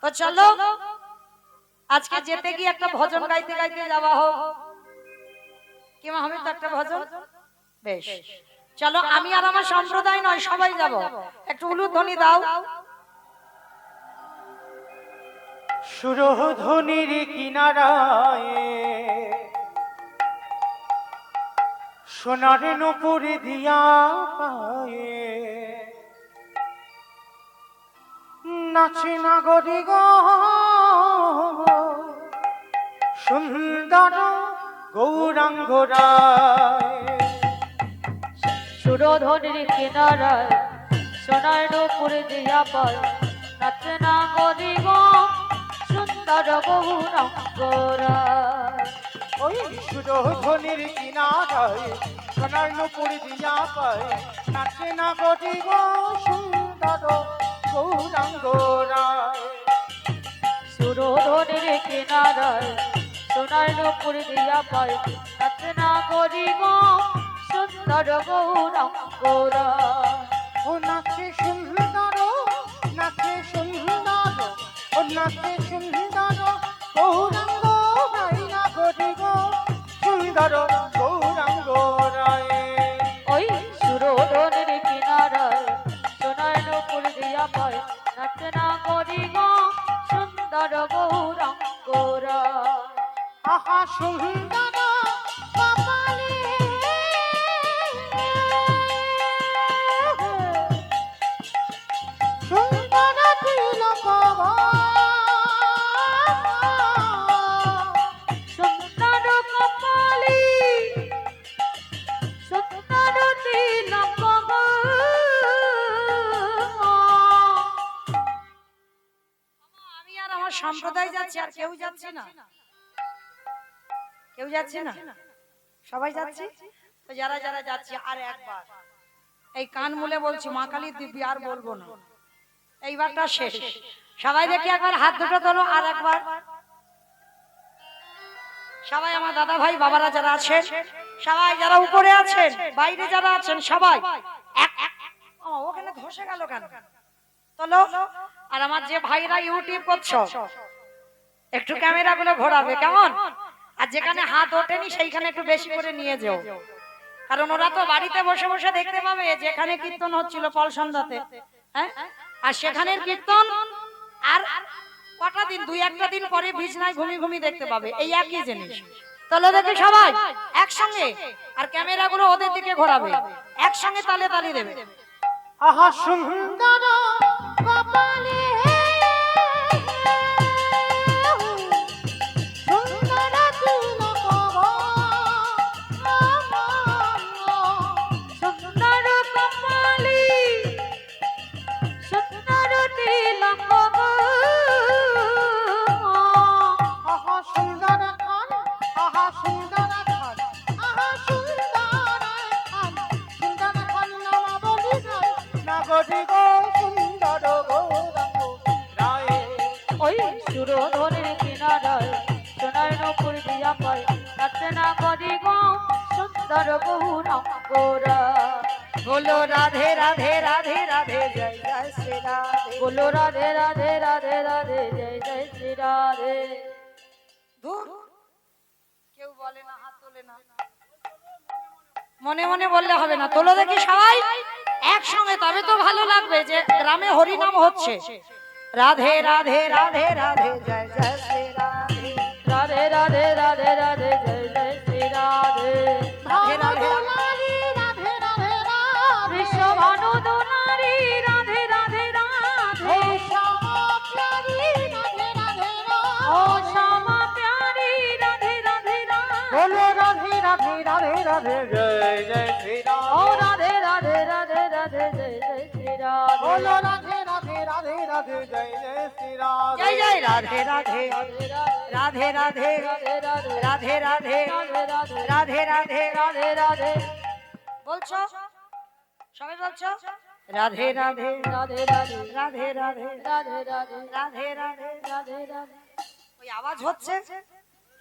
তো চলো আজকে যেতে গিয়ে একটা ভজন গাইতে গাইতে যাওয়া হোক, কি মা হবে তো একটা ভজন? বেশ, চলো আমি আর আমার সম্প্রদায় নয়, সবাই যাব। একটু উলুধ্বনি দাও। সুরধ্বনির কিনারায় সোনার নূপুর দিয়া পায়ে নাচে নাগরি গো সুন্দর গৌরাঙ্গ রায়। সুরধনির কিনারায় সোনার নূপুর দিয়া পায় নাচে না গরিব সুন্দর গৌরাঙ্গ রায়। ওই সুরধ্বনির কিনারায় সোনার নূপুর দিয়া পায় নাচে নাগরি গো সুন্দর গৌরাঙ্গ রায়। সুরধনির কিনারায় সোনার নূপুর দিয়া পায় নাচে না গরিব সুন্দর গৌরাঙ্গ রায়। ও নাচে সুন্দর, নাচে সুন্দর, ও নাচে সুন্দর গৌরাঙ্গ রায় না গরি গো সুন্দর গৌরাঙ্গ রায়। ওই সুরধনির কিনারায় সোনার নূপুর দিয়া পায় নাচে না গরিব সুন্দর গৌরাঙ্গ রায়। আহা সুন্দর কপালে সুন্দর তিলক গো সুন্দর কপালি সুন্দর তিলক গো। আমি আর আমার সম্প্রদায় যাচ্ছি, আর কেউ যাচ্ছে না? কেউ যাচ্ছে না? সবাই যাচ্ছে? তো যারা যারা যাচ্ছে আর একবার এই কান মুলে বলছি, মা কালী দিব্যি, আর বলবো না, এইবারটা শেষ। সবাই দেখি একবার হাত দুটো তোলো, আর একবার সবাই আমার দাদা ভাই বাবারা যারা আছেন, সবাই যারা উপরে আছেন, বাইরে যারা আছেন, সবাই ওখানে ধসে গেল কেন? তোলো। আর আমার যে ভাইরা ইউটিউব করছো, একটু ক্যামেরা গুলো ঘোরাবে কেমন? আর যেখানে হাত ওঠেনি সেইখানে একটু বেশি করে নিয়ে যাও, কারণ ওরা তো বাড়িতে বসে বসে দেখতে পাবে যেখানে কীর্তন হচ্ছিল পল সন্ধ্যাতে, হ্যাঁ, আর সেখানের কীর্তন আর কটা দিন, দুই একটা দিন পরে বিছনায় ঘুমিয়ে ঘুমিয়ে দেখতে পাবে, এই একই জিনিস। তাহলে দেখে সবাই একসঙ্গে, আর ক্যামেরা গুলো ওদের দিকে ঘোরাবে, একসঙ্গে তালে তালি দেবে। আহা সুন্দর কপালে সুন্দর তিলক গো সুন্দর কপালি সুন্দর তিলক গো। আহা সুন্দর খান, আহা সুন্দর খান, আহা সুন্দর খান, সুন্দর খান নাম বলি যায় না গরি গো সুন্দর গৌরাঙ্গ রায়। ওই সুরধনির কিনারায় সোনার নূপুর দিয়া পায় নাচে না গরিব সুন্দর গৌরাঙ্গ রায়। বলো রাধে রাধে রাধে রাধে জয় জয় শ্রী রাধে। বলো রাধে রাধে রাধে রাধে জয় জয় শ্রী রাধে। ধুর, কেউ বলে না, হাত তোলে না, মনে মনে বললে হবে না। তোলো দেখি সবাই একসঙ্গে, তবে তো ভালো লাগবে যে গ্রামে হরিনাম হচ্ছে। রাধে রাধে রাধে রাধে জয় জয় শ্রী রাধে। রাধে রাধে রাধে রাধে জয় জয় শ্রী রাধে। রাধে রাধে রাধে রাধে রাধে রাধে বিশ্বভানু দুলারি রাধে রাধে রাধে। শ্যামা প্যারি রাধে রাধে ও রাধে। শ্যামা প্যারি রাধে রাধে রাধে। বলো রাধে রাধে রাধে রাধে জয় জয় শ্রী ও রাধে। রাধে রাধে রাধে রাধে জয় জয় শ্রী রাধে। বলো রাধে রাধে রাধে রাধে রাধে জয় জয় শ্রী রাধে জয় জয় রাধে রাধে রাধে রাধে রাধে রাধে রাধে রাধে রাধে রাধে বলছো সবাই বলছো রাধে রাধে রাধে রাধে রাধে রাধে রাধে রাধে রাধে রাধে রাধে রাধে ওই আওয়াজ হচ্ছে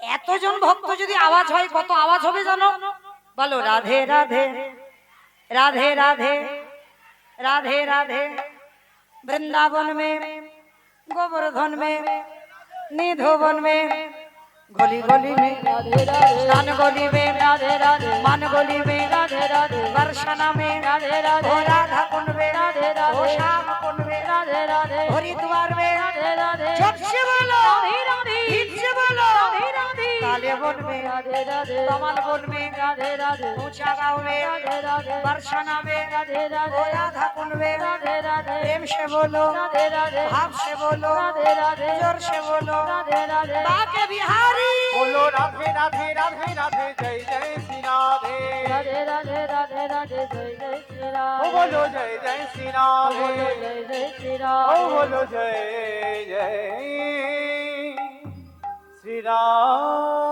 এতজন ভক্ত যদি আওয়াজ হয় কত আওয়াজ হবে জানো বলো রাধে রাধে राधे राधे राधे राधे वृंदावन में गोवर्धन में निधोवन में गली गली में राधे राधे स्नान गली में राधे राधे मान गली में राधे राधे वर्षना में राधे राधे ओ राधा कुंड में राधे राधे ओ श्याम कुंड में राधे राधे हरिद्वार में राधे राधे जब से बोलो राधे राधे हित से बोलो राधे राधे काले वन में राधे राधे कमल वन में राधे राधे ऊंचा गांव में राधे राधे वर्षना में राधे ओ राधे राधा कुंड में राधे राधे प्रेम से बोलो राधे राधे भाव से बोलो राधे राधे जोर से बोलो राधे राधे बाके बिहारी बोलो राधे राधे राधे राधे जय जय श्री राधे राधे राधे राधे राधे जय जय श्री ओ राम बोलो जय जय श्री बोलो राधे जय जय श्री ओ राम बोलो जय जय श्री राधे